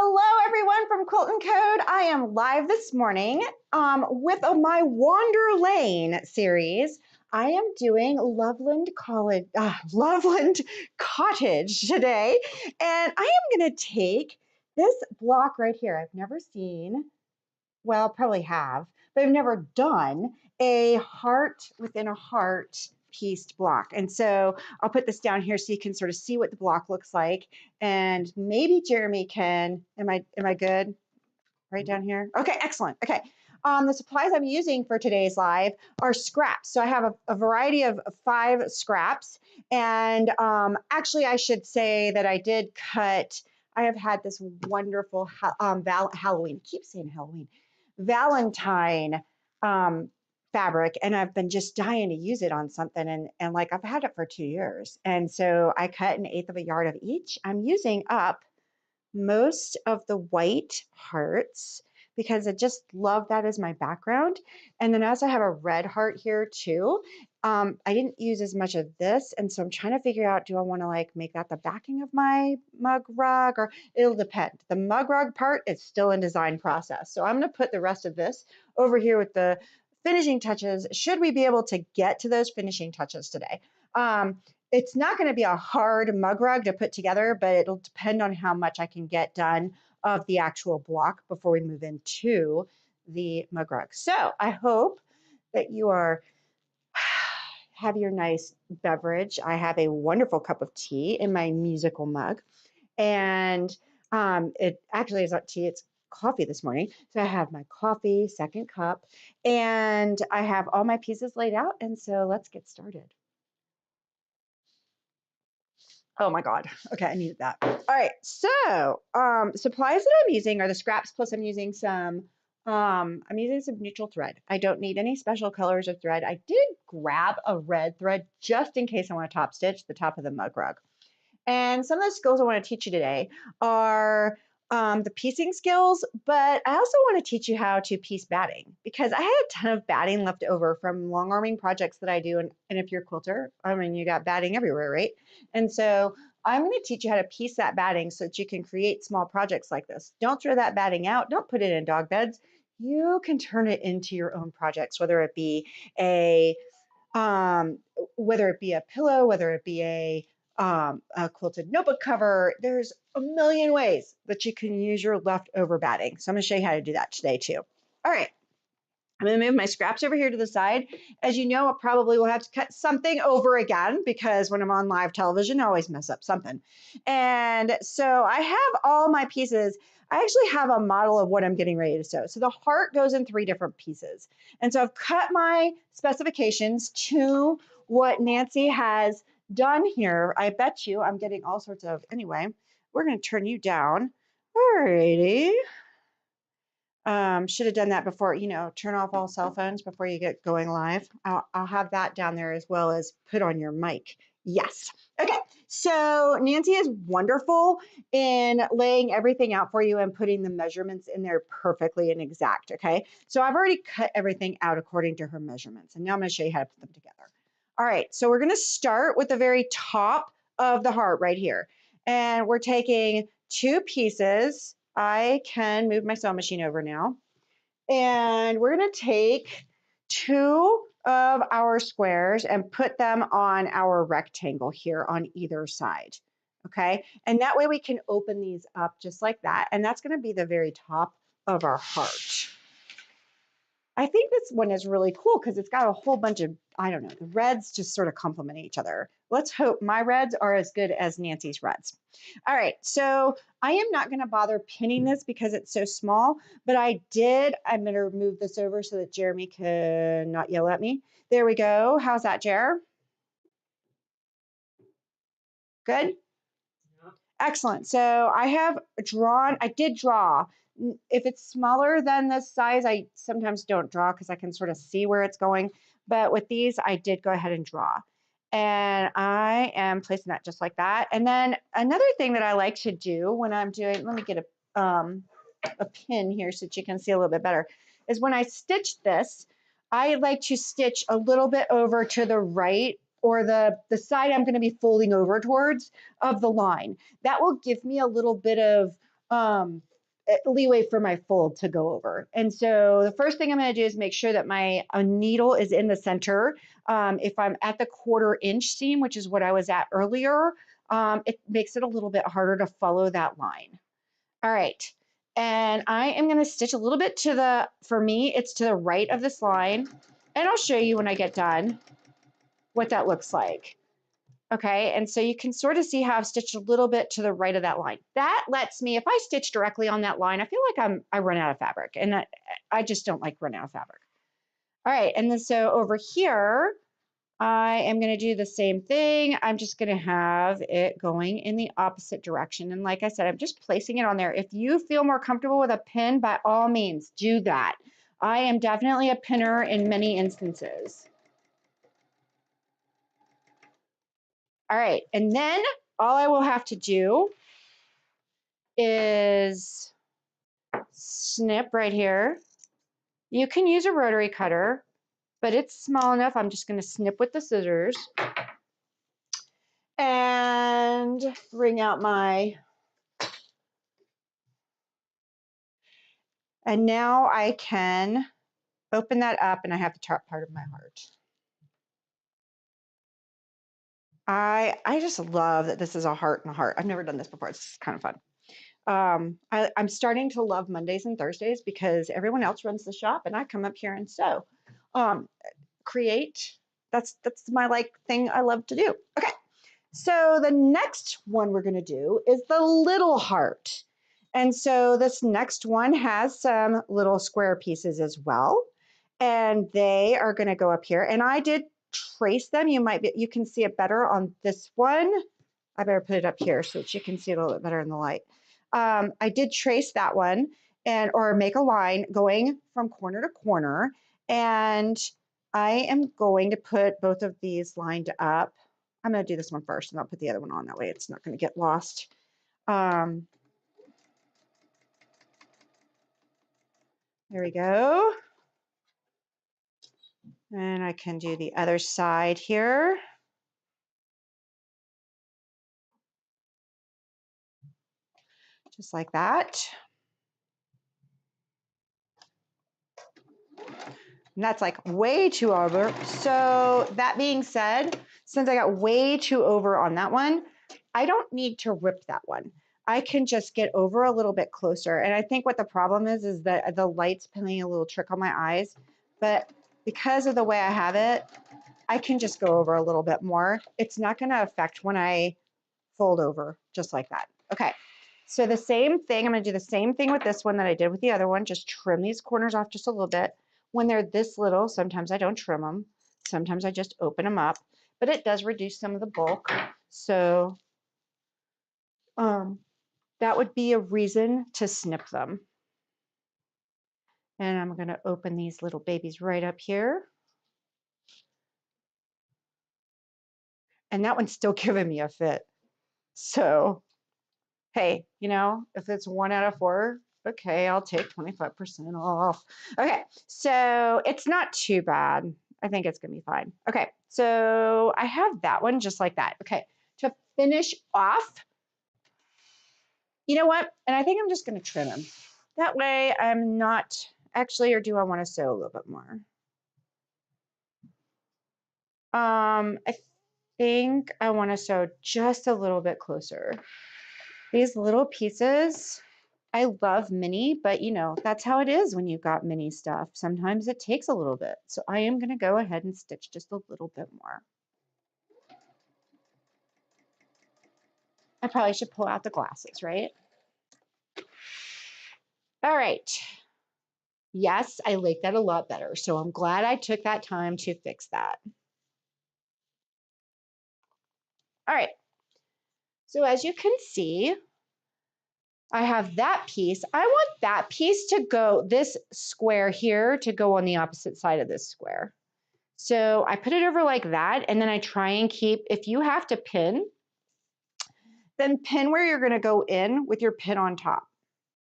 Hello, everyone from QuiltNCode. I am live this morning with my Wander Lane series. I am doing Loveland Cottage today, and I am going to take this block right here. I've never seen, well, probably have, but I've never done a heart within a heart pieced block. And so I'll put this down here so you can sort of see what the block looks like. And maybe Jeremy can, am I good? Right down here? Okay, excellent. Okay. The supplies I'm using for today's live are scraps. So I have a variety of 5 scraps. And actually, I should say that I did cut, I have had this wonderful Halloween, I keep saying Halloween, Valentine fabric, and I've been just dying to use it on something, and like I've had it for 2 years. And so I cut 1/8 of a yard of each. I'm using up most of the white hearts because I just love that as my background. And then I also have a red heart here too. I didn't use as much of this, and so I'm trying to figure out, do I want to like make that the backing of my mug rug, or it'll depend. The mug rug part is still in design process. So I'm going to put the rest of this over here with the finishing touches, should we be able to get to those finishing touches today. It's not going to be a hard mug rug to put together, but it'll depend on how much I can get done of the actual block before we move into the mug rug. So I hope that you have your nice beverage. I have a wonderful cup of tea in my musical mug, and it actually is not tea, it's coffee this morning. So I have my coffee, second cup, and I have all my pieces laid out. And so let's get started. Oh my God. Okay, I needed that. All right, so supplies that I'm using are the scraps, plus I'm using some neutral thread. I don't need any special colors of thread. I did grab a red thread just in case I want to top stitch the top of the mug rug. And some of the skills I want to teach you today are the piecing skills, but I also want to teach you how to piece batting, because I had a ton of batting left over from long arming projects that I do. And if you're a quilter, I mean, you got batting everywhere, right? And so I'm going to teach you how to piece that batting so that you can create small projects like this. Don't throw that batting out. Don't put it in dog beds. You can turn it into your own projects, whether it be a pillow, whether it be a quilted notebook cover. There's a million ways that you can use your leftover batting. So I'm going to show you how to do that today too. All right. I'm going to move my scraps over here to the side. As you know, I probably will have to cut something over again because when I'm on live television, I always mess up something. And so I have all my pieces. I actually have a model of what I'm getting ready to sew. So the heart goes in 3 different pieces. And so I've cut my specifications to what Nancy has done here. I bet you I'm getting all sorts of, anyway, we're going to turn you down. All righty. Should have done that before, turn off all cell phones before you get going live. I'll have that down there as well as put on your mic. Yes. Okay. So Nancy is wonderful in laying everything out for you and putting the measurements in there perfectly and exact. Okay. So I've already cut everything out according to her measurements, and now I'm going to show you how to put them together. All right. So we're going to start with the very top of the heart right here. And we're taking 2 pieces. I can move my sewing machine over now. And we're going to take 2 of our squares and put them on our rectangle here on either side. Okay. And that way we can open these up just like that. And that's going to be the very top of our heart. I think this one is really cool because it's got a whole bunch of, I don't know, the reds just sort of complement each other. Let's hope my reds are as good as Nancy's reds. All right, so I am not going to bother pinning this because it's so small, but I'm going to move this over so that Jeremy can not yell at me. There we go. How's that, Jer? Good? Yeah. Excellent. So I did draw. If it's smaller than this size, I sometimes don't draw because I can sort of see where it's going. But with these, I did go ahead and draw. And I am placing that just like that. And then another thing that I like to do when I'm doing, let me get a pin here so that you can see a little bit better, is when I stitch this, I like to stitch a little bit over to the right, or the side I'm going to be folding over towards of the line. That will give me a little bit of leeway for my fold to go over. And so the first thing I'm going to do is make sure that my needle is in the center. If I'm at the 1/4 inch seam, which is what I was at earlier, it makes it a little bit harder to follow that line. All right. And I am going to stitch a little bit to the, for me, it's to the right of this line. And I'll show you when I get done what that looks like. Okay, and so you can sort of see how I've stitched a little bit to the right of that line. That lets me, if I stitch directly on that line, I feel like I run out of fabric, and I just don't like running out of fabric. All right, and then so over here, I am going to do the same thing. I'm just going to have it going in the opposite direction. And like I said, I'm just placing it on there. If you feel more comfortable with a pin, by all means, do that. I am definitely a pinner in many instances. All right, and then all I will have to do is snip right here. You can use a rotary cutter, but it's small enough. I'm just going to snip with the scissors and bring out my, and now I can open that up and I have the top part of my heart. I just love that this is a heart and a heart. I've never done this before. It's kind of fun. I'm starting to love Mondays and Thursdays because everyone else runs the shop and I come up here and sew. Create. That's my like thing I love to do. Okay. So the next one we're going to do is the little heart. And so this next one has some little square pieces as well. And they are going to go up here. And I did trace them. You can see it better on this one. I better put it up here so that you can see it a little bit better in the light. I did trace that one or make a line going from corner to corner. And I am going to put both of these lined up. I'm going to do this one first and I'll put the other one on. That way it's not going to get lost. There we go. And I can do the other side here. Just like that. And that's like way too over. So that being said, since I got way too over on that one, I don't need to rip that one. I can just get over a little bit closer. And I think what the problem is that the light's playing a little trick on my eyes. But because of the way I have it, I can just go over a little bit more. It's not going to affect when I fold over just like that. Okay. So the same thing, I'm going to do the same thing with this one that I did with the other one. Just trim these corners off just a little bit. When they're this little, sometimes I don't trim them. Sometimes I just open them up, but it does reduce some of the bulk. So that would be a reason to snip them. And I'm going to open these little babies right up here. And that one's still giving me a fit. So, hey, you know, if it's 1 out of 4, okay, I'll take 25% off. Okay, so it's not too bad. I think it's going to be fine. Okay, so I have that one just like that. Okay, to finish off, you know what? And I think I'm just going to trim them. That way I'm not, actually, or do I want to sew a little bit more? I think I want to sew just a little bit closer. These little pieces, I love mini, but you know, that's how it is when you've got mini stuff. Sometimes it takes a little bit. So I am going to go ahead and stitch just a little bit more. I probably should pull out the glasses, right? All right. Yes, I like that a lot better. So I'm glad I took that time to fix that. All right. So as you can see, I have that piece. I want that piece to go, this square here, to go on the opposite side of this square. So I put it over like that, and then I try and keep, if you have to pin, then pin where you're going to go in with your pin on top.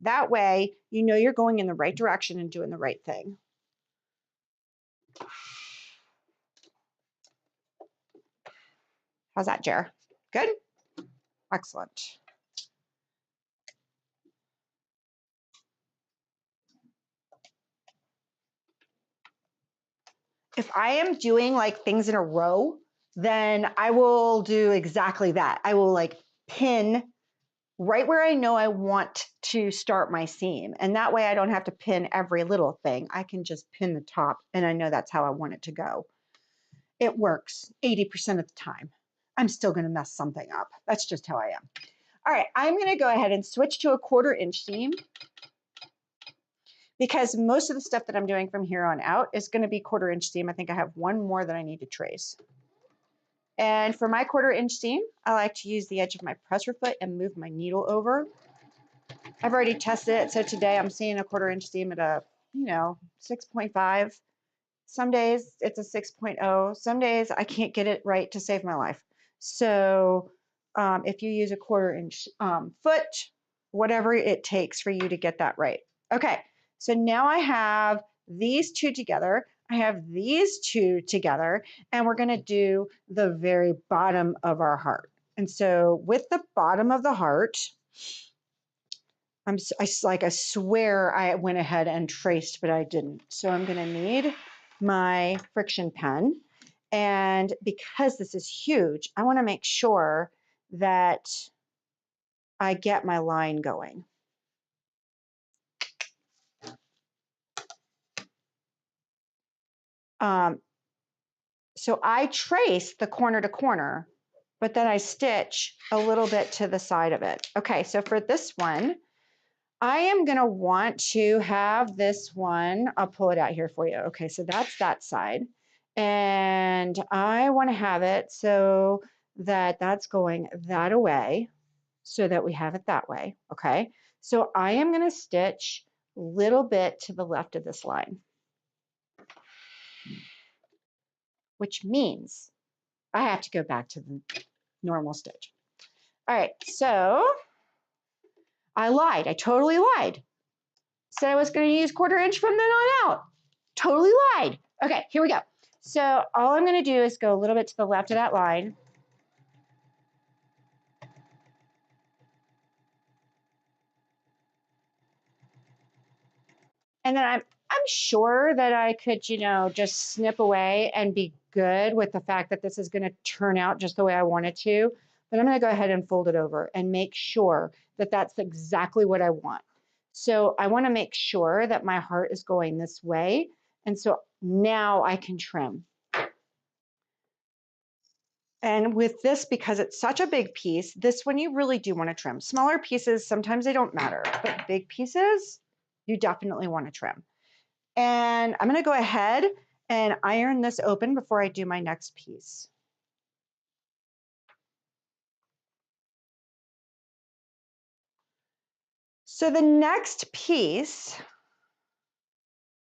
That way, you know you're going in the right direction and doing the right thing. How's that, Jer? Good? Excellent. if I am doing like things in a row, then I will do exactly that. I will like pin right where I know I want to start my seam. And that way I don't have to pin every little thing. I can just pin the top and I know that's how I want it to go. It works 80% of the time. I'm still gonna mess something up. That's just how I am. All right, I'm gonna go ahead and switch to a 1/4 inch seam because most of the stuff that I'm doing from here on out is gonna be 1/4 inch seam. I think I have one more that I need to trace. And for my 1/4 inch seam, I like to use the edge of my presser foot and move my needle over. I've already tested it, so today I'm seeing a 1/4 inch seam at a, 6.5. Some days it's a 6.0. Some days I can't get it right to save my life. So if you use a 1/4 inch foot, whatever it takes for you to get that right. Okay, so now I have these two together. I have these two together, and we're going to do the very bottom of our heart. And so with the bottom of the heart, I swear I went ahead and traced, but I didn't. So I'm going to need my friction pen. And because this is huge, I want to make sure that I get my line going. So I trace the corner to corner, but then I stitch a little bit to the side of it. Okay, so for this one, I am going to want to have this one. I'll pull it out here for you. Okay, so that's that side. And I want to have it so that that's going that away so that we have it that way. Okay, so I am going to stitch a little bit to the left of this line, which means I have to go back to the normal stitch. All right, so I lied. I totally lied. Said I was going to use 1/4 inch from then on out. Totally lied. Okay, here we go. So all I'm going to do is go a little bit to the left of that line. And then I'm sure that I could, just snip away and be good with the fact that this is going to turn out just the way I want it to. But I'm going to go ahead and fold it over and make sure that that's exactly what I want. So I want to make sure that my heart is going this way. And so now I can trim. And with this, because it's such a big piece, this one you really do want to trim. Smaller pieces, sometimes they don't matter, but big pieces, you definitely want to trim. And I'm going to go ahead and iron this open before I do my next piece. So the next piece,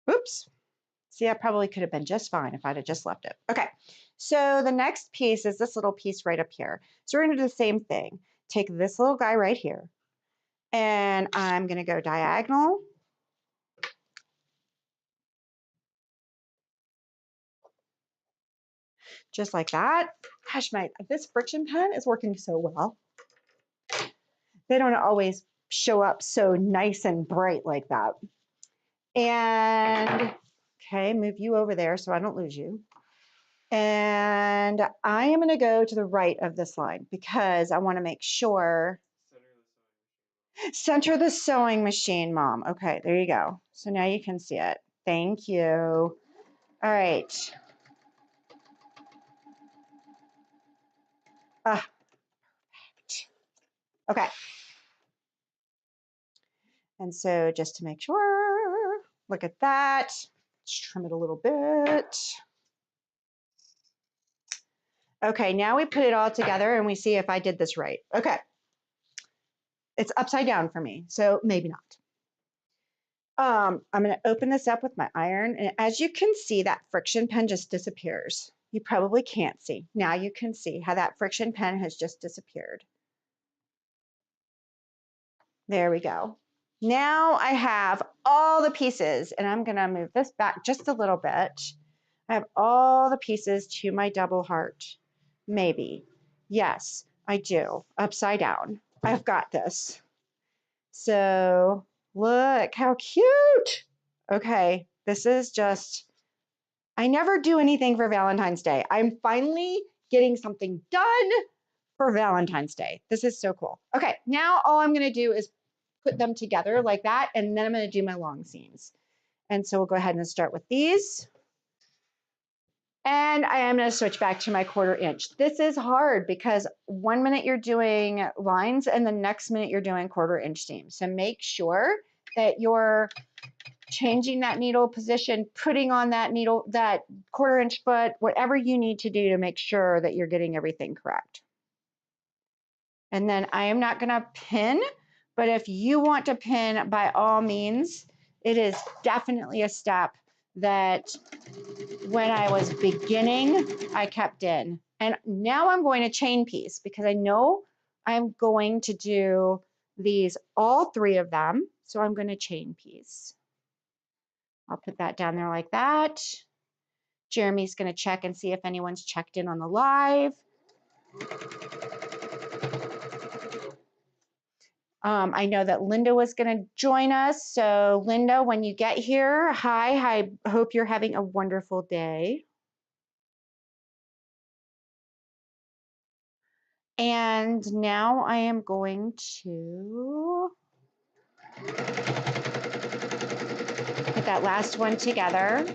oops, see, I probably could have been just fine if I'd have just left it. Okay, so the next piece is this little piece right up here. So we're going to do the same thing. Take this little guy right here, and I'm going to go diagonal. Just like that. Gosh, this friction pen is working so well. They don't always show up so nice and bright like that. And okay, move you over there so I don't lose you. And I am going to go to the right of this line because I want to make sure. Center the sewing machine, Mom. Okay, there you go. So now you can see it. Thank you. All right. Okay. And so just to make sure, look at that. Let's trim it a little bit. Okay, now we put it all together and we see if I did this right. Okay. It's upside down for me, so maybe not. I'm going to open this up with my iron, and as you can see, that friction pen just disappears. You probably can't see. Now you can see how that friction pen has just disappeared. There we go. Now I have all the pieces, and I'm going to move this back just a little bit. I have all the pieces to my double heart. Maybe. Yes, I do. Upside down. I've got this. So look how cute. Okay, this is just, I never do anything for Valentine's Day. I'm finally getting something done for Valentine's Day. This is so cool. Okay, now all I'm gonna do is put them together like that, and then I'm gonna do my long seams. And so we'll go ahead and start with these. And I am gonna switch back to my 1/4 inch. This is hard because 1 minute you're doing lines and the next minute you're doing 1/4 inch seams. So make sure that you're changing that needle position, putting on that needle, that 1/4 inch foot, whatever you need to do to make sure that you're getting everything correct. And then I am not gonna pin, but if you want to pin, by all means, it is definitely a step that when I was beginning, I kept in. And now I'm going to chain piece because I know I'm going to do these, all 3 of them. So I'm going to chain piece. I'll put that down there like that. Jeremy's going to check and see if anyone's checked in on the live. I know that Linda was going to join us. So Linda, when you get here, hi, I hope you're having a wonderful day. And now I am going to put that last one together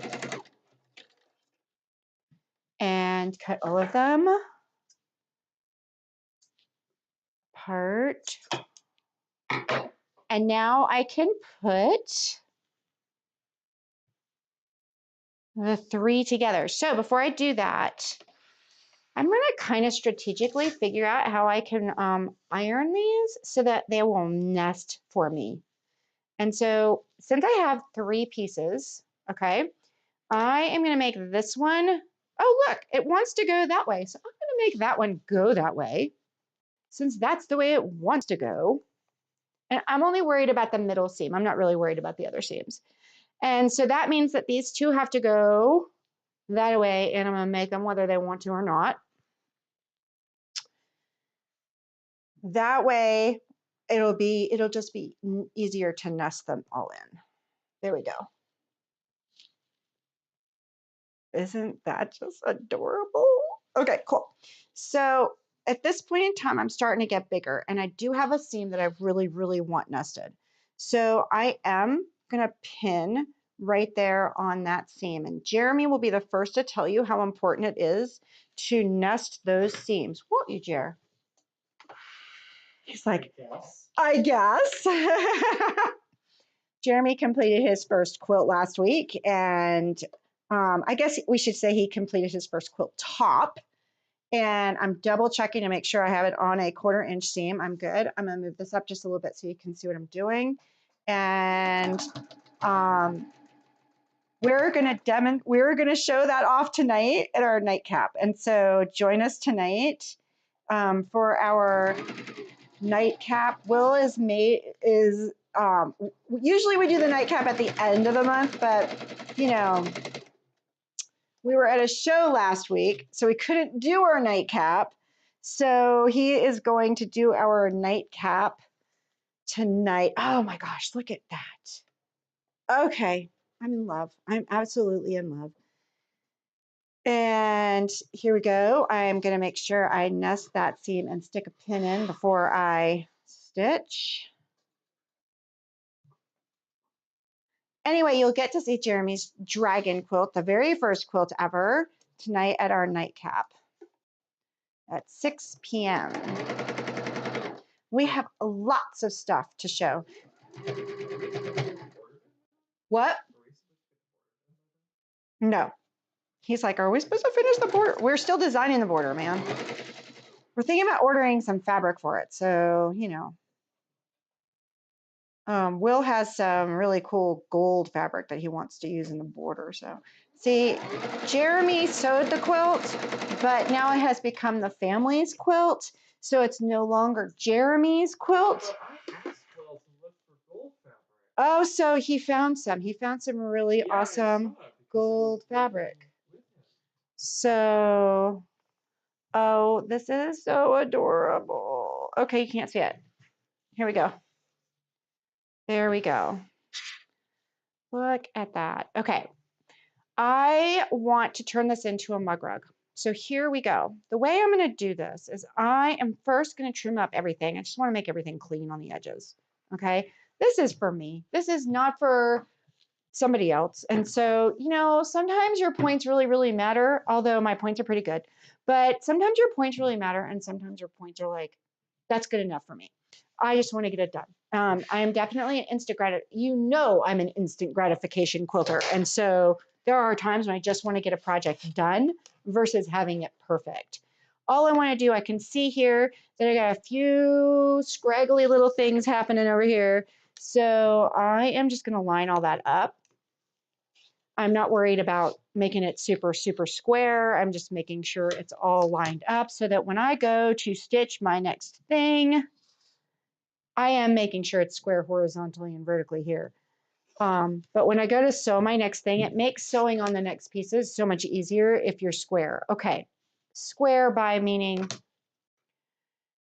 and cut all of them apart. And now I can put the 3 together. So before I do that, I'm going to kind of strategically figure out how I can iron these so that they will nest for me. And so since I have 3 pieces, okay, I am going to make this one. Oh, look, it wants to go that way. So I'm going to make that one go that way since that's the way it wants to go. And I'm only worried about the middle seam. I'm not really worried about the other seams. And so that means that these 2 have to go that way, and I'm going to make them whether they want to or not. That way, it'll just be easier to nest them all in. There we go. Isn't that just adorable? Okay, cool. So at this point in time, I'm starting to get bigger, and I do have a seam that I really, really want nested. So I am going to pin right there on that seam. And Jeremy will be the first to tell you how important it is to nest those seams. Won't you, Jer? He's like, I guess. Jeremy completed his first quilt last week, and I guess we should say he completed his first quilt top. And I'm double checking to make sure I have it on a 1/4 inch seam. I'm good. I'm going to move this up just a little bit so you can see what I'm doing. And we're going to show that off tonight at our nightcap. And so join us tonight for our nightcap. Will usually we do the nightcap at the end of the month, but you know, we were at a show last week, so we couldn't do our nightcap. So he is going to do our nightcap tonight. Oh my gosh, look at that. Okay, I'm in love. I'm absolutely in love. And here we go. I'm going to make sure I nest that seam and stick a pin in before I stitch. Anyway, you'll get to see Jeremy's dragon quilt, the very first quilt ever, tonight at our nightcap at 6 p.m. We have lots of stuff to show. What? No. He's like, are we supposed to finish the border? We're still designing the border, man. We're thinking about ordering some fabric for it. So, you know. Will has some really cool gold fabric that he wants to use in the border. So, see, Jeremy sewed the quilt, but now it has become the family's quilt. So it's no longer Jeremy's quilt. Oh, so he found some. He found some really awesome gold fabric. So, oh, this is so adorable. Okay, you can't see it. Here we go. There we go. Look at that. Okay. I want to turn this into a mug rug. So here we go. The way I'm going to do this is I am first going to trim up everything. I just want to make everything clean on the edges. Okay. This is for me. This is not for somebody else. And so, you know, sometimes your points really, really matter, although my points are pretty good. But sometimes your points really matter, and sometimes your points are like, that's good enough for me. I just want to get it done. I am definitely an I'm an instant gratification quilter. And so there are times when I just want to get a project done versus having it perfect. All I want to do, I can see here that I got a few scraggly little things happening over here. So I am just going to line all that up. I'm not worried about making it super, super square. I'm just making sure it's all lined up so that when I go to stitch my next thing, I am making sure it's square horizontally and vertically here. But when I go to sew my next thing, it makes sewing on the next pieces so much easier if you're square. Okay, square by meaning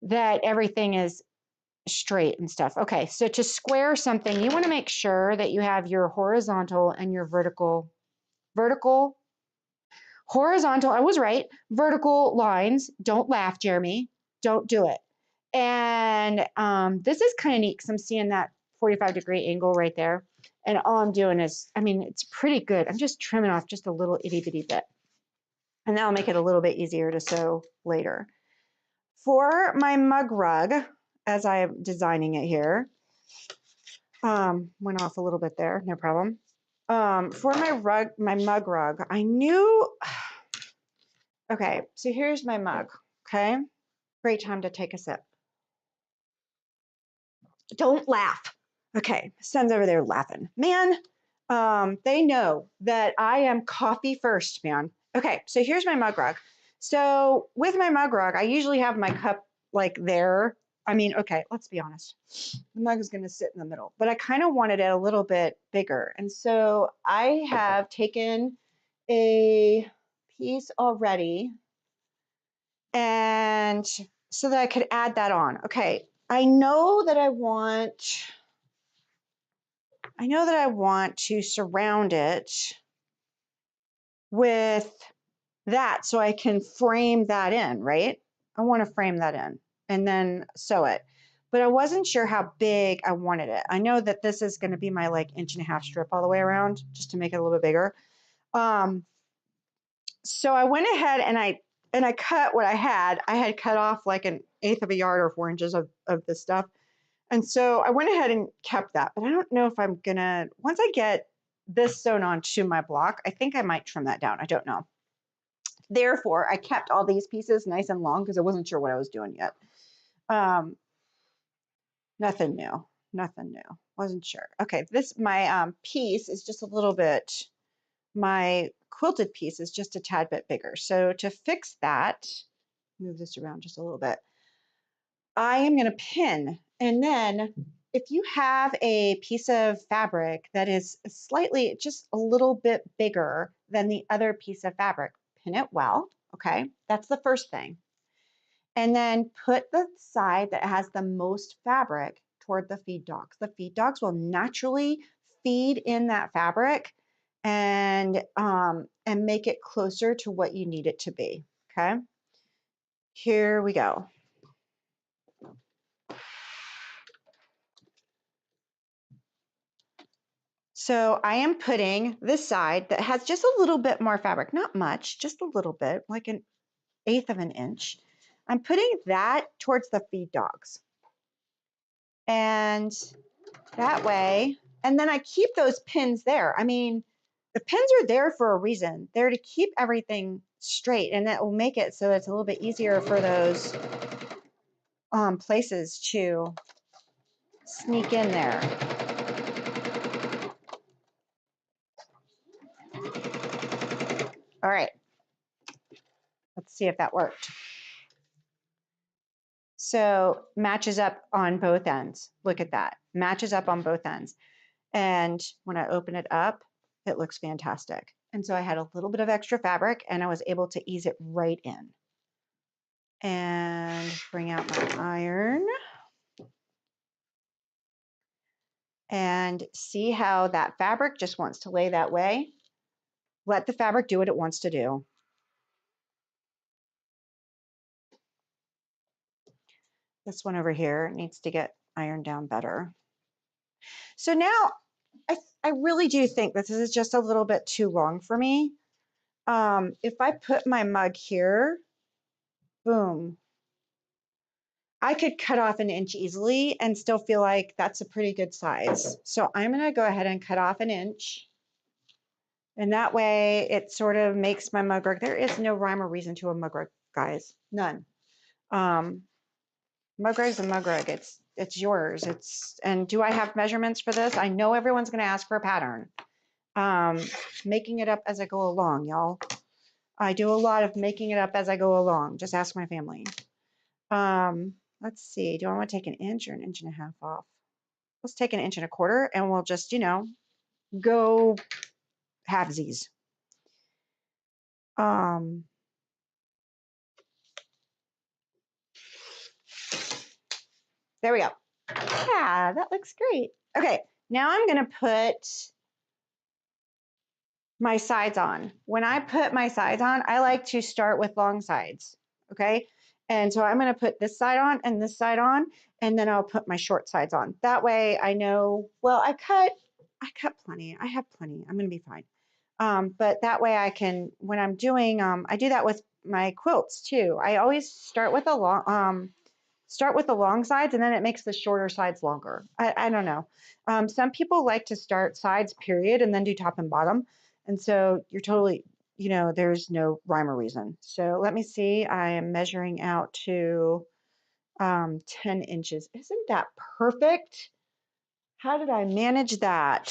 that everything is straight and stuff. Okay, so to square something, you want to make sure that you have your horizontal and your vertical, horizontal, I was right, vertical lines. Don't laugh, Jeremy. Don't do it. And this is kind of neat because I'm seeing that 45-degree angle right there. And all I'm doing is, I mean, it's pretty good. I'm just trimming off just a little itty bitty bit. And that'll make it a little bit easier to sew later. For my mug rug, as I'm designing it here, went off a little bit there, no problem. For my mug rug, I knew, okay, so here's my mug, okay? Great time to take a sip. Don't laugh. Okay, son's over there laughing. Man, they know that I am coffee first, man. Okay, so here's my mug rug. So with my mug rug, I usually have my cup like there. I mean, okay, let's be honest. The mug is going to sit in the middle, but I kind of wanted it a little bit bigger. And so I have taken a piece already and so that I could add that on. Okay, I know that I want to surround it with that so I can frame that in, right? I want to frame that in and then sew it. But I wasn't sure how big I wanted it. I know that this is going to be my like 1.5-inch strip all the way around just to make it a little bit bigger. So I went ahead and I cut what I had. I had cut off like 1/8 of a yard or 4 inches of this stuff. And so I went ahead and kept that, but I don't know if I'm gonna, once I get this sewn onto my block, I think I might trim that down. I don't know. Therefore, I kept all these pieces nice and long because I wasn't sure what I was doing yet. Nothing new, wasn't sure. Okay, my piece is just a little bit, my quilted piece is just a tad bit bigger. So to fix that, move this around just a little bit. I am going to pin, and then if you have a piece of fabric that is slightly, just a little bit bigger than the other piece of fabric, pin it well, okay? That's the first thing. And then put the side that has the most fabric toward the feed dogs. The feed dogs will naturally feed in that fabric and make it closer to what you need it to be, okay? Here we go. So I am putting this side that has just a little bit more fabric, not much, just a little bit, like 1/8 of an inch. I'm putting that towards the feed dogs. And that way, and then I keep those pins there. I mean, the pins are there for a reason. They're to keep everything straight, and that will make it so it's a little bit easier for those places to sneak in there. All right, let's see if that worked. So matches up on both ends. Look at that, matches up on both ends. And when I open it up, it looks fantastic. And so I had a little bit of extra fabric and I was able to ease it right in. And bring out my iron. And see how that fabric just wants to lay that way. Let the fabric do what it wants to do. This one over here needs to get ironed down better. So now I really do think this is just a little bit too long for me. If I put my mug here, boom, I could cut off an inch easily and still feel like that's a pretty good size. So I'm going to go ahead and cut off an inch. And that way it sort of makes my mug rug. There is no rhyme or reason to a mug rug, guys. None. Mug rug's a mug rug. It's yours. And do I have measurements for this? I know everyone's going to ask for a pattern. Making it up as I go along, y'all. I do a lot of making it up as I go along. Just ask my family. Let's see. Do I want to take an inch or an inch and a half off? Let's take an inch and a quarter and we'll just, go halvesies. There we go. Yeah, that looks great. Okay, now I'm going to put my sides on. When I put my sides on, I like to start with long sides, okay? And so I'm going to put this side on and this side on, and then I'll put my short sides on. That way I know, well, I cut plenty. I have plenty. I'm going to be fine. But that way I can, when I'm doing, I do that with my quilts too. I always start with the long sides, and then it makes the shorter sides longer. I don't know. Some people like to start sides period and then do top and bottom. And so you're totally, there's no rhyme or reason. So let me see. I am measuring out to 10 inches. Isn't that perfect? How did I manage that?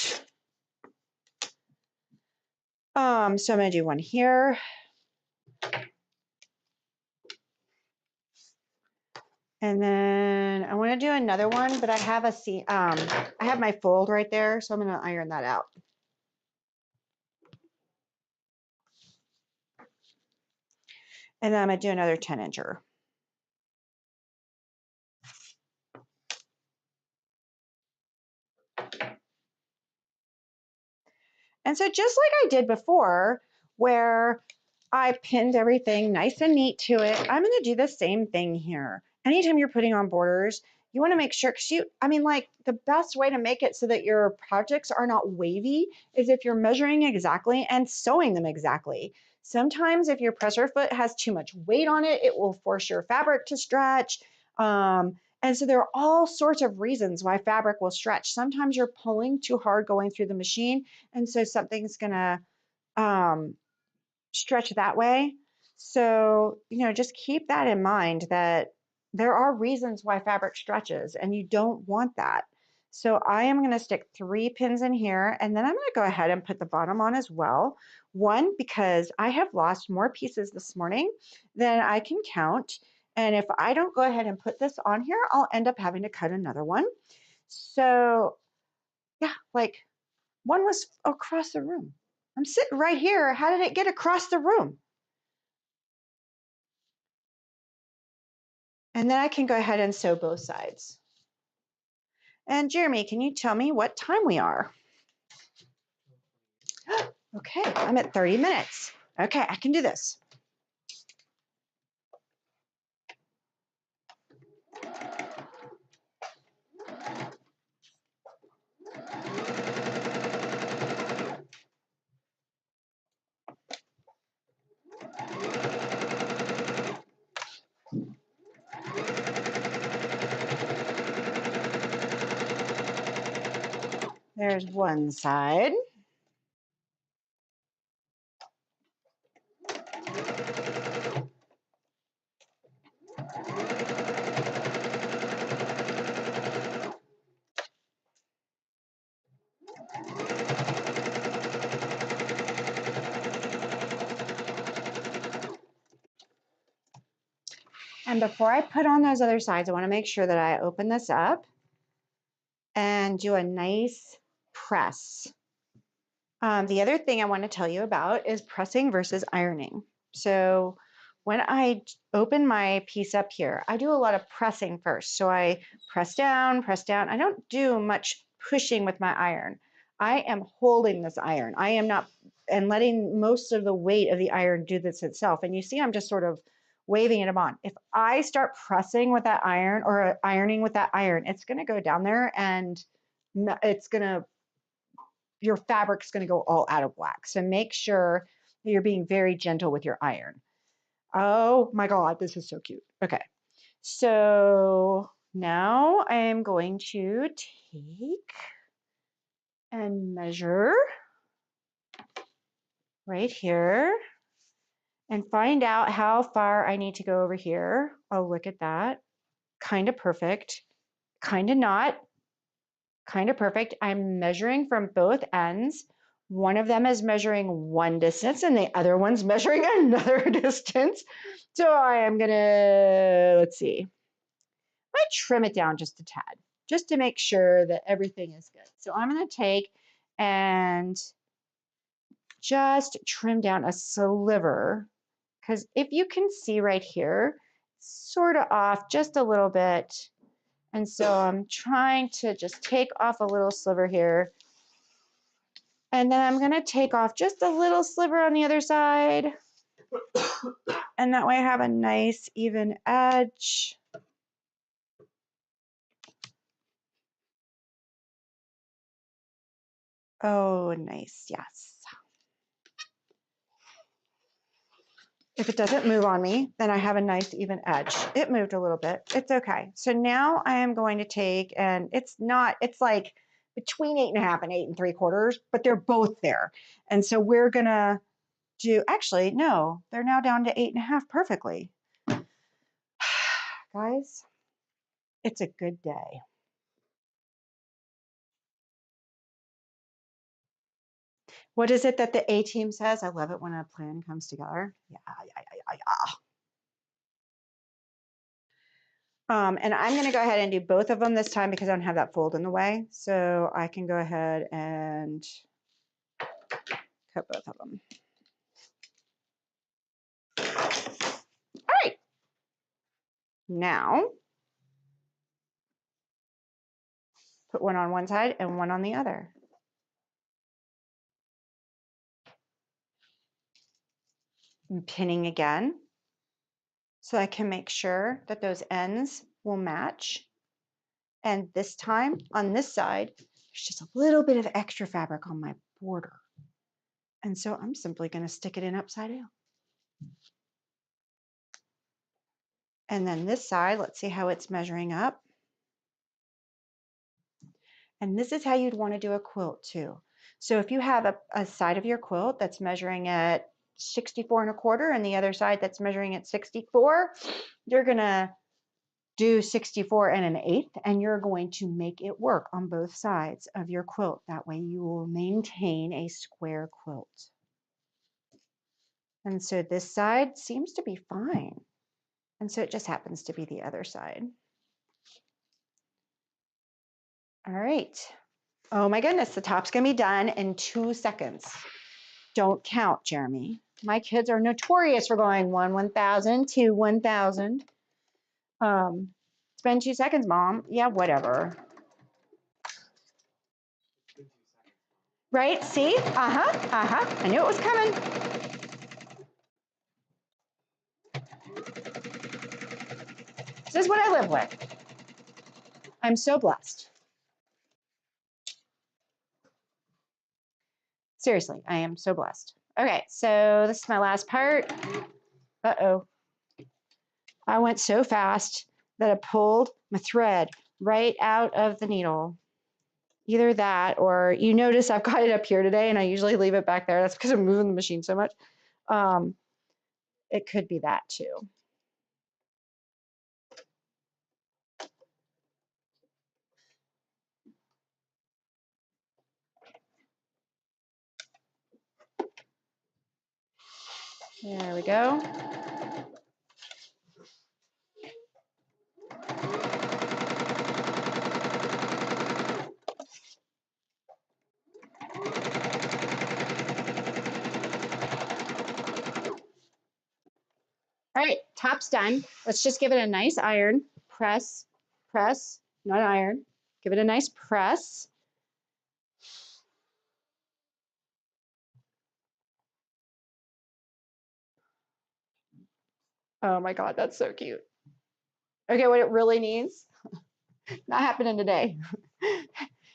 So I'm going to do one here. And then I want to do another one, but I have I have my fold right there, so I'm going to iron that out. And then I'm going to do another 10-incher. And so just like I did before, where I pinned everything nice and neat to it, I'm going to do the same thing here. Anytime you're putting on borders, you want to make sure, the best way to make it so that your projects are not wavy is if you're measuring exactly and sewing them exactly. Sometimes if your presser foot has too much weight on it, it will force your fabric to stretch. And so there are all sorts of reasons why fabric will stretch. Sometimes you're pulling too hard going through the machine, and so something's gonna stretch that way. So, just keep that in mind, that there are reasons why fabric stretches and you don't want that. So I am going to stick 3 pins in here, and then I'm going to go ahead and put the bottom on as well. One, because I have lost more pieces this morning than I can count. And if I don't go ahead and put this on here, I'll end up having to cut another one. So yeah, one was across the room. I'm sitting right here. How did it get across the room? And then I can go ahead and sew both sides. And Jeremy, can you tell me what time we are? Okay, I'm at 30 minutes. Okay, I can do this. There's one side. And before I put on those other sides, I want to make sure that I open this up and do a nice press. The other thing I want to tell you about is pressing versus ironing. So when I open my piece up here, I do a lot of pressing first. So I press down. I don't do much pushing with my iron. I am holding this iron. I am not and letting most of the weight of the iron do this itself. And you see, I'm just sort of waving it on. If I start pressing with that iron or ironing with that iron, it's going to go down there and it's going to, your fabric's going to go all out of whack. So make sure that you're being very gentle with your iron. Oh my God, this is so cute. Okay. So now I am going to take and measure right here and find out how far I need to go over here. Oh, look at that. Kind of perfect, kind of not, kind of perfect. I'm measuring from both ends. One of them is measuring one distance and the other one's measuring another distance. So I am gonna, let's see, I might trim it down just a tad, just to make sure that everything is good. So I'm gonna take and just trim down a sliver, because if you can see right here, sort of off just a little bit. And so I'm trying to just take off a little sliver here. And then I'm gonna take off just a little sliver on the other side. And that way I have a nice even edge. Oh, nice, yes. If it doesn't move on me, then I have a nice even edge. It moved a little bit, it's okay. So now I am going to take, and it's like between 8.5 and 8 3/4, but they're both there. And so we're gonna do, actually, no, they're now down to 8.5 perfectly. Guys, it's a good day. What is it that the A team says? I love it when a plan comes together. Yeah. And I'm going to go ahead and do both of them this time because I don't have that fold in the way. So I can go ahead and cut both of them. All right. Now, put one on one side and one on the other. I'm pinning again so I can make sure that those ends will match. And this time on this side, there's just a little bit of extra fabric on my border. And so I'm simply going to stick it in upside down. And then this side, let's see how it's measuring up. And this is how you'd want to do a quilt too. So if you have a side of your quilt that's measuring at 64 1/4 and the other side that's measuring at 64, you're going to do 64 1/8 and you're going to make it work on both sides of your quilt. That way you will maintain a square quilt. And so this side seems to be fine. And so it just happens to be the other side. All right. Oh my goodness, the top's gonna be done in 2 seconds. Don't count, Jeremy. My kids are notorious for going 1,000, 2, 1,000. It's been 2 seconds, Mom. Yeah, whatever. Right, see? I knew it was coming. This is what I live with. I'm so blessed. Seriously, I am so blessed. Okay, so this is my last part. Uh-oh. I went so fast that I pulled my thread right out of the needle. Either that, or you notice I've got it up here today and I usually leave it back there. That's because I'm moving the machine so much. It could be that too. There we go. All right, top's done. Let's just give it a nice iron. Press, press, not iron. Give it a nice press. Oh my God, that's so cute. Okay, what it really needs, not happening today.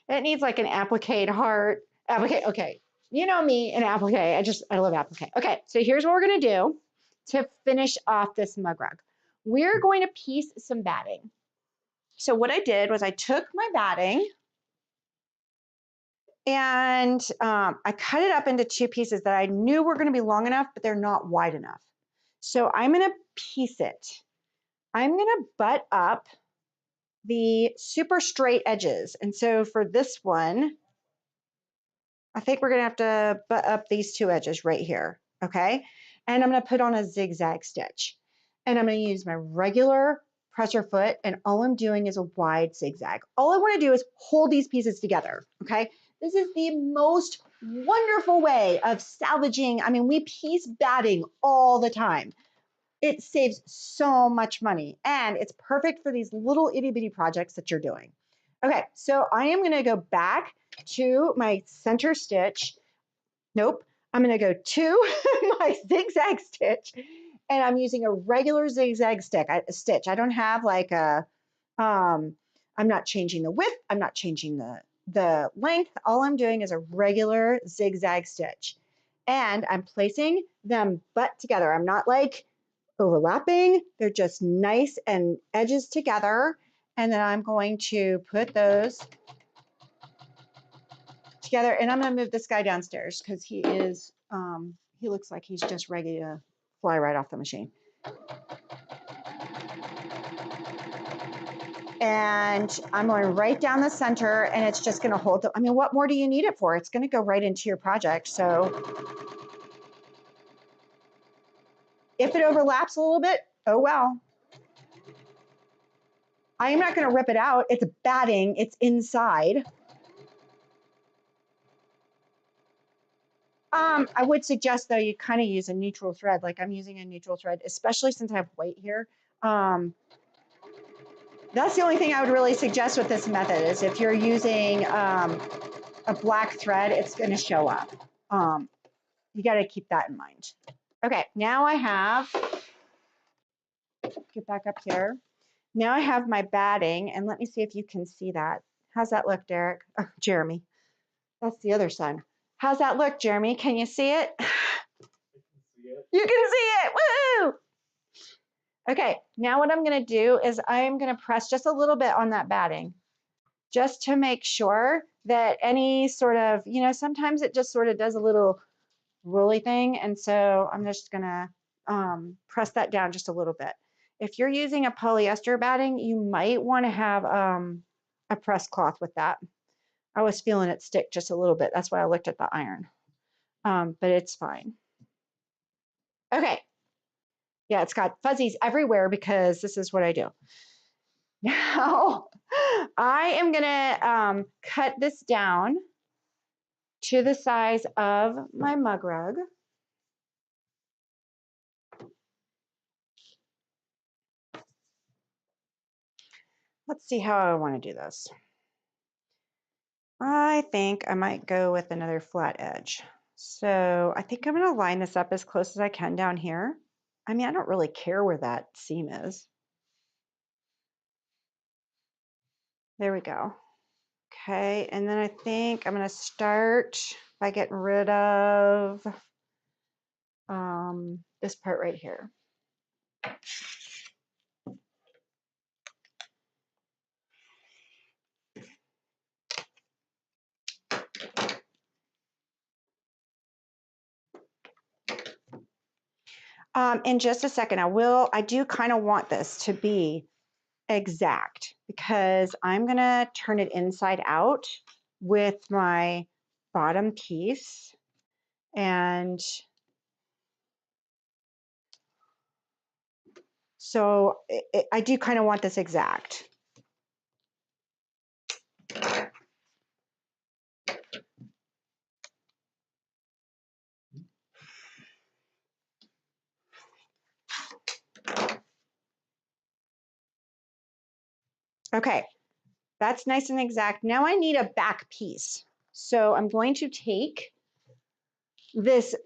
It needs like an applique heart. Applique, okay. You know me and applique. I love applique. Okay, so here's what we're gonna do to finish off this mug rug. We're going to piece some batting. So what I did was I took my batting and I cut it up into two pieces that I knew were gonna be long enough, but they're not wide enough. So I'm gonna piece it. I'm gonna butt up the super straight edges. And so for this one, I think we're gonna have to butt up these two edges right here, okay? And I'm gonna put on a zigzag stitch. And I'm gonna use my regular presser foot, and all I'm doing is a wide zigzag. All I wanna do is hold these pieces together, okay? This is the most wonderful way of salvaging. I mean, we piece batting all the time. It saves so much money, and it's perfect for these little itty bitty projects that you're doing. Okay, so I am gonna go back to my center stitch. Nope, I'm gonna go to my zigzag stitch, and I'm using a regular zigzag stitch. I don't have like a, I'm not changing the width, I'm not changing the length. All I'm doing is a regular zigzag stitch. And I'm placing them butt together. I'm not like overlapping. They're just nice and edges together. And then I'm going to put those together. And I'm going to move this guy downstairs because he is, he looks like he's just ready to fly right off the machine. And I'm going right down the center, and it's just going to hold. I mean, what more do you need it for? It's going to go right into your project. So if it overlaps a little bit, oh well. I am not going to rip it out. It's batting. It's inside. I would suggest, though, you kind of use a neutral thread, like I'm using a neutral thread, especially since I have white here. That's the only thing I would really suggest with this method is if you're using a black thread, it's going to show up. You got to keep that in mind. Okay, now I have, get back up here. Now I have my batting, and let me see if you can see that. How's that look, Derek? Oh, Jeremy. That's the other son. How's that look, Jeremy? Can you see it? You can see it. Woo! Okay, now what I'm going to do is I'm going to press just a little bit on that batting just to make sure that any sort of, you know, sometimes it just sort of does a little rolly thing. And so I'm just going to press that down just a little bit. If you're using a polyester batting, you might want to have a press cloth with that. I was feeling it stick just a little bit. That's why I looked at the iron, but it's fine. Okay. Yeah, it's got fuzzies everywhere because this is what I do. Now, I am going to cut this down to the size of my mug rug. Let's see how I want to do this. I think I might go with another flat edge. So I think I'm going to line this up as close as I can down here. I mean, I don't really care where that seam is. There we go. Okay, and then I think I'm going to start by getting rid of this part right here. In just a second, I do kind of want this to be exact because I'm going to turn it inside out with my bottom piece. And so I do kind of want this exact. Okay, that's nice and exact. Now I need a back piece. So I'm going to take this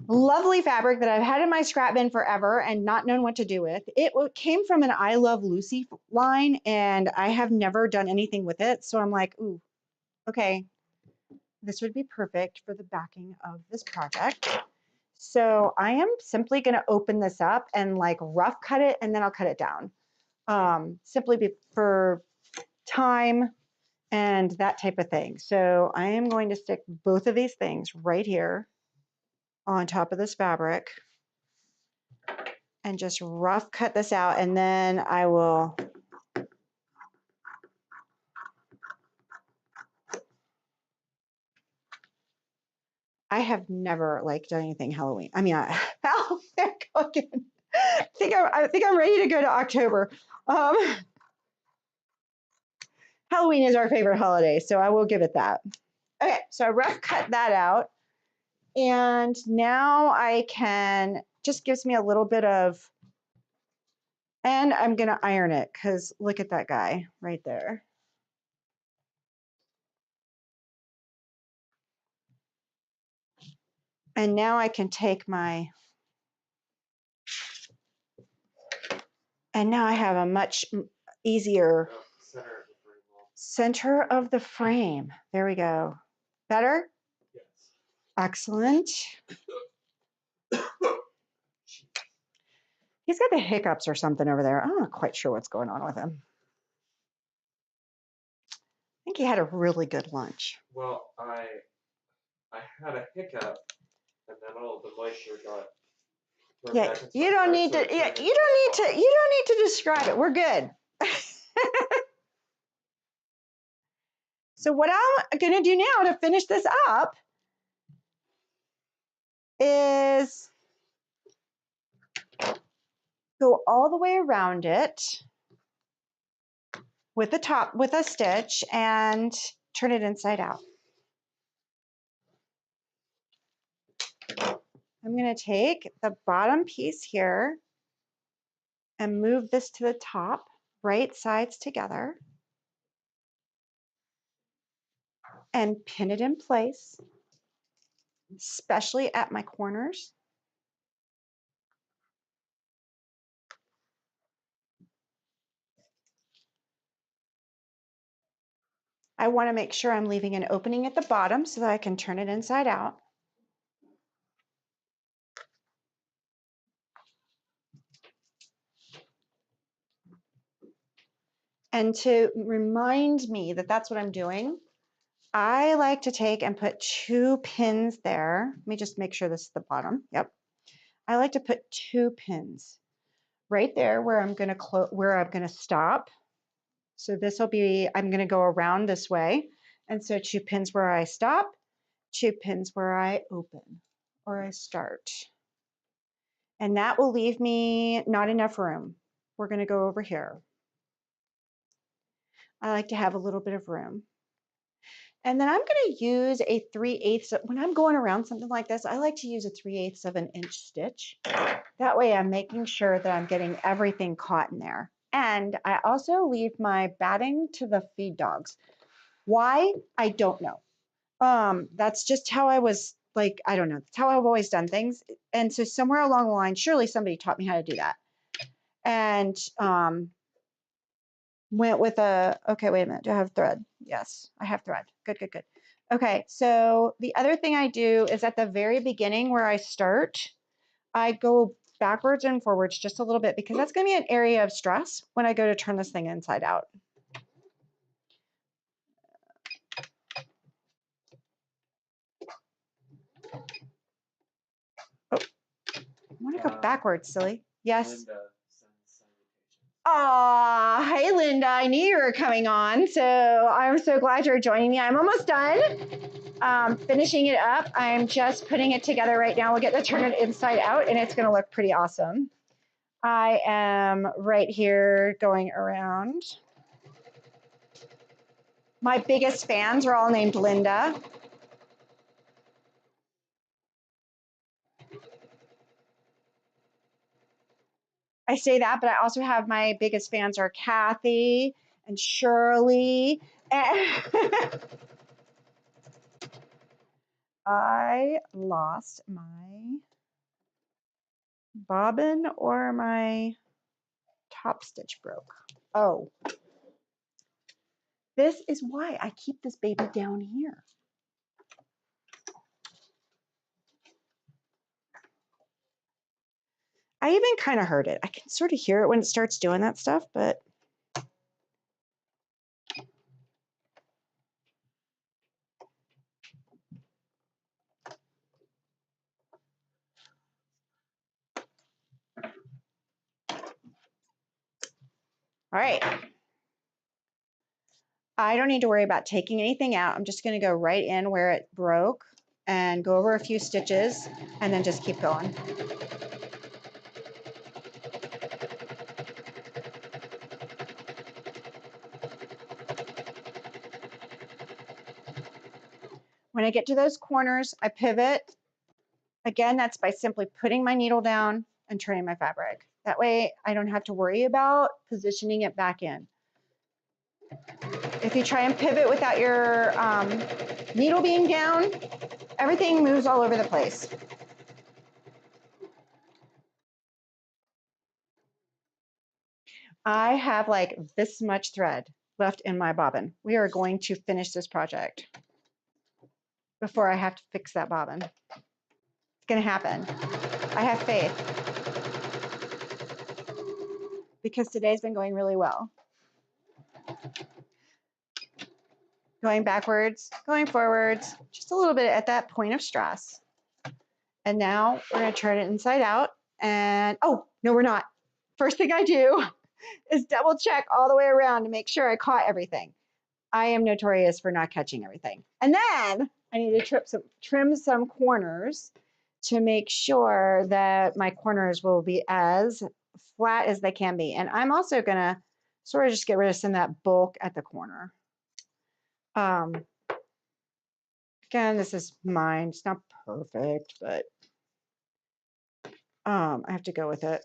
lovely fabric that I've had in my scrap bin forever and not known what to do with. It came from an I Love Lucy line, and I have never done anything with it. So I'm like, ooh, okay, this would be perfect for the backing of this project. So I am simply going to open this up and like rough cut it, and then I'll cut it down. Simply for time and that type of thing. So I am going to stick both of these things right here on top of this fabric and just rough cut this out, and then I will I have never like done anything Halloween. I mean, again. I think I'm ready to go to October. Halloween is our favorite holiday, so I will give it that. Okay, so I rough cut that out, and now I can, just gives me a little bit of, and I'm gonna iron it because look at that guy right there. And now I can take my, and now I have a much easier center of the frame. There we go. Better? Yes. Excellent. He's got the hiccups or something over there. I'm not quite sure what's going on with him. I think he had a really good lunch. Well, I had a hiccup, and then all the moisture got. Yeah, you don't need to. Yeah, you don't need to describe it. We're good. So what I'm going to do now to finish this up is go all the way around it with the top, with a stitch, and turn it inside out. I'm going to take the bottom piece here and move this to the top, right sides together, and pin it in place, especially at my corners. I want to make sure I'm leaving an opening at the bottom so that I can turn it inside out. And to remind me that that's what I'm doing, I like to take and put 2 pins there. Let me just make sure this is the bottom. Yep. I like to put 2 pins right there where I'm going to stop. So this will be, I'm going to go around this way. And so 2 pins where I stop, 2 pins where I open or I start. And that will leave me not enough room. We're going to go over here. I like to have a little bit of room. And then I'm going to use a 3/8. When I'm going around something like this, I like to use a 3/8 of an inch stitch. That way I'm making sure that I'm getting everything caught in there. And I also leave my batting to the feed dogs. Why? I don't know. That's just how I was, like, I don't know. That's how I've always done things. And so somewhere along the line, surely somebody taught me how to do that. And went with okay, wait a minute. Do I have thread? Yes, I have thread. Good, good, good. Okay, so the other thing I do is at the very beginning where I start, I go backwards and forwards just a little bit because that's going to be an area of stress when I go to turn this thing inside out. Oh, I want to go backwards, silly. Yes. Aw, hey Linda, I knew you were coming on, so I'm so glad you're joining me. I'm almost done finishing it up. I'm just putting it together right now. We'll get to turn it inside out, and it's going to look pretty awesome. I am right here going around. My biggest fans are all named Linda. I say that, but I also have my biggest fans are Kathy and Shirley. And I lost my bobbin or my top stitch broke. Oh, this is why I keep this baby down here. I even kind of heard it. I can sort of hear it when it starts doing that stuff, but all right. I don't need to worry about taking anything out. I'm just going to go right in where it broke and go over a few stitches and then just keep going. When I get to those corners, I pivot. Again, that's by simply putting my needle down and turning my fabric. That way I don't have to worry about positioning it back in. If you try and pivot without your needle being down, everything moves all over the place. I have like this much thread left in my bobbin. We are going to finish this project before I have to fix that bobbin. It's going to happen. I have faith because today's been going really well. Going backwards, going forwards, just a little bit at that point of stress. And now we're going to turn it inside out. And oh, no, we're not. First thing I do is double check all the way around to make sure I caught everything. I am notorious for not catching everything. And then I need to trim some corners to make sure that my corners will be as flat as they can be. And I'm also going to sort of just get rid of some of that bulk at the corner. Again, this is mine. It's not perfect, but I have to go with it.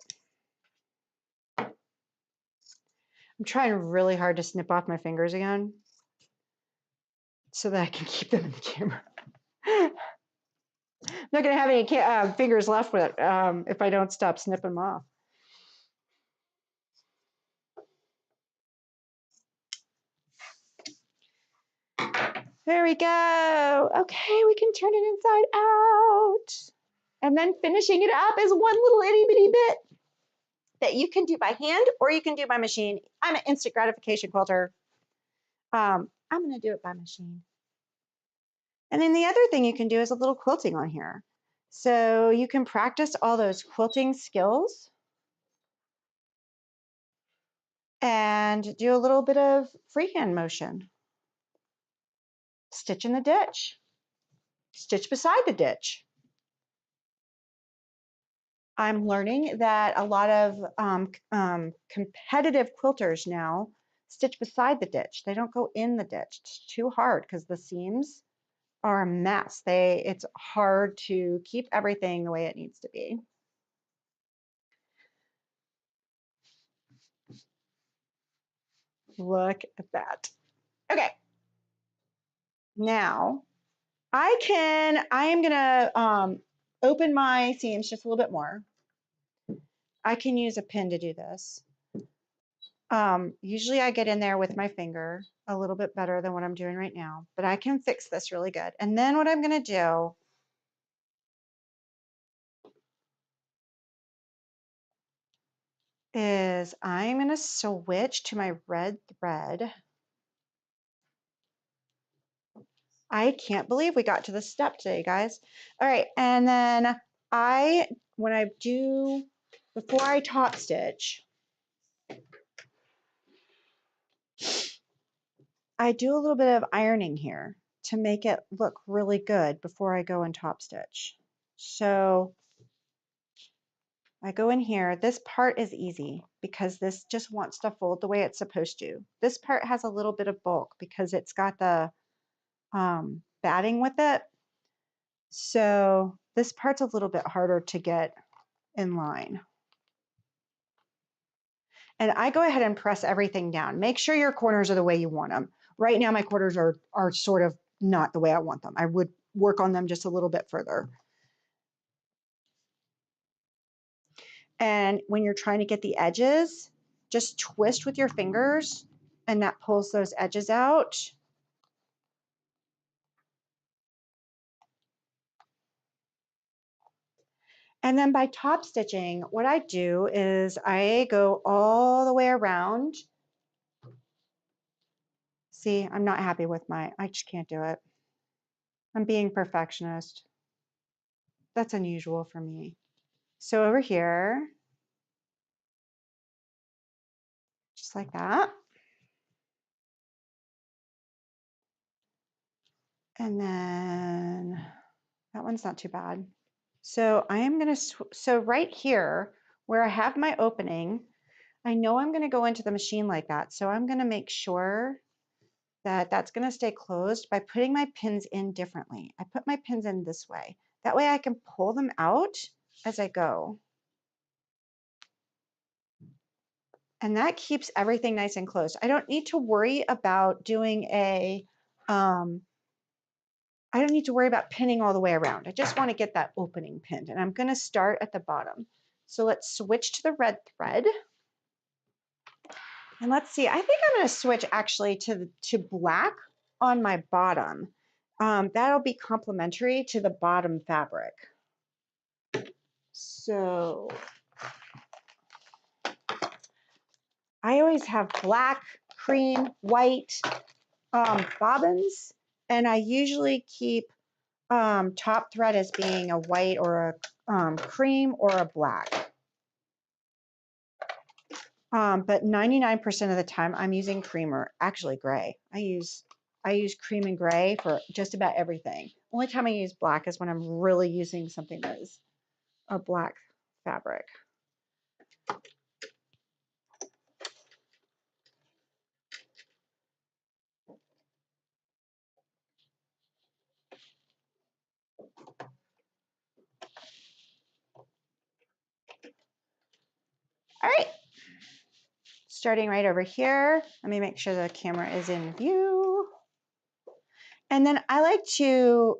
I'm trying really hard to snip off my fingers again so that I can keep them in the camera. I'm not going to have any fingers left with it if I don't stop snipping them off. There we go. Okay, we can turn it inside out. And then finishing it up is one little itty bitty bit that you can do by hand or you can do by machine. I'm an instant gratification quilter. I'm going to do it by machine. And then the other thing you can do is a little quilting on here. So you can practice all those quilting skills and do a little bit of freehand motion. Stitch in the ditch. Stitch beside the ditch. I'm learning that a lot of competitive quilters now stitch beside the ditch. They don't go in the ditch. It's too hard because the seams are a mess. It's hard to keep everything the way it needs to be. Look at that. Okay. Now I am gonna open my seams just a little bit more. I can use a pin to do this. Usually I get in there with my finger a little bit better than what I'm doing right now, but I can fix this really good. And then what I'm gonna do is I'm gonna switch to my red thread. I can't believe we got to this step today, guys. All right, and then before I top stitch, I do a little bit of ironing here to make it look really good before I go and top stitch. So I go in here. This part is easy because this just wants to fold the way it's supposed to. This part has a little bit of bulk because it's got the batting with it. So this part's a little bit harder to get in line. And I go ahead and press everything down. Make sure your corners are the way you want them. Right now, my corners are sort of not the way I want them. I would work on them just a little bit further. And when you're trying to get the edges, just twist with your fingers and that pulls those edges out. And then by top stitching, what I do is I go all the way around. See, I'm not happy with I just can't do it. I'm being perfectionist. That's unusual for me. So over here, just like that. And then that one's not too bad. So I am going to, so right here where I have my opening, I know I'm going to go into the machine like that. So I'm going to make sure that that's going to stay closed by putting my pins in differently. I put my pins in this way. That way I can pull them out as I go. And that keeps everything nice and closed. I don't need to worry about doing I don't need to worry about pinning all the way around. I just want to get that opening pinned, and I'm going to start at the bottom. So let's switch to the red thread. And let's see, I think I'm going to switch actually to black on my bottom. That'll be complementary to the bottom fabric. So I always have black, cream, white bobbins, and I usually keep top thread as being a white or a cream or a black. But 99% of the time I'm using cream or actually gray. I use cream and gray for just about everything. Only time I use black is when I'm really using something that is a black fabric. All right. Starting right over here. Let me make sure the camera is in view. And then I like to,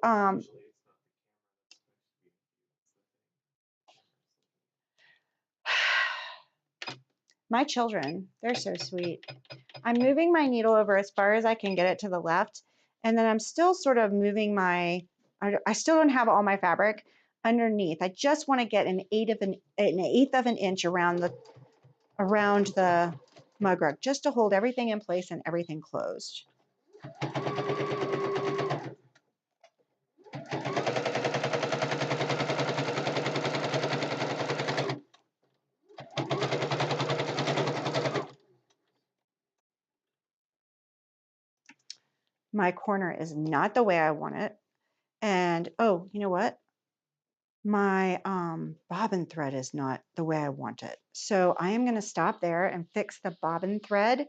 my children, they're so sweet. I'm moving my needle over as far as I can get it to the left. And then I'm still sort of moving I still don't have all my fabric underneath. I just want to get an eighth of an inch around the mug rug, just to hold everything in place and everything closed. My corner is not the way I want it. And oh, you know what? My bobbin thread is not the way I want it. So I am going to stop there and fix the bobbin thread,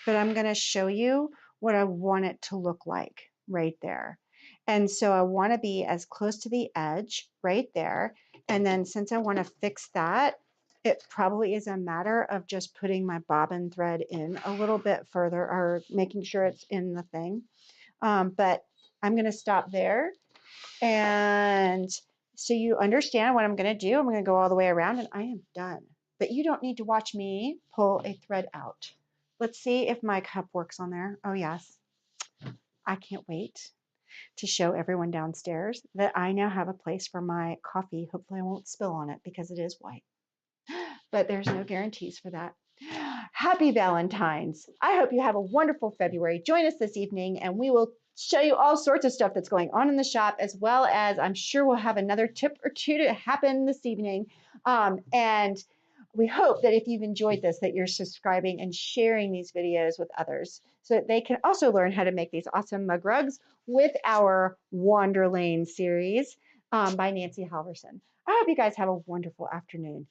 but I'm going to show you what I want it to look like right there. And so I want to be as close to the edge right there. And then since I want to fix that, it probably is a matter of just putting my bobbin thread in a little bit further or making sure it's in the thing. But I'm going to stop there. And so you understand what I'm going to do. I'm going to go all the way around and I am done. But you don't need to watch me pull a thread out. Let's see if my cup works on there. Oh, yes. I can't wait to show everyone downstairs that I now have a place for my coffee. Hopefully I won't spill on it because it is white. But there's no guarantees for that. Happy Valentine's. I hope you have a wonderful February. Join us this evening and we will show you all sorts of stuff that's going on in the shop, as well as I'm sure we'll have another tip or two to happen this evening. And we hope that if you've enjoyed this, that you're subscribing and sharing these videos with others so that they can also learn how to make these awesome mug rugs with our Wanderlane series by Nancy Halverson. I hope you guys have a wonderful afternoon.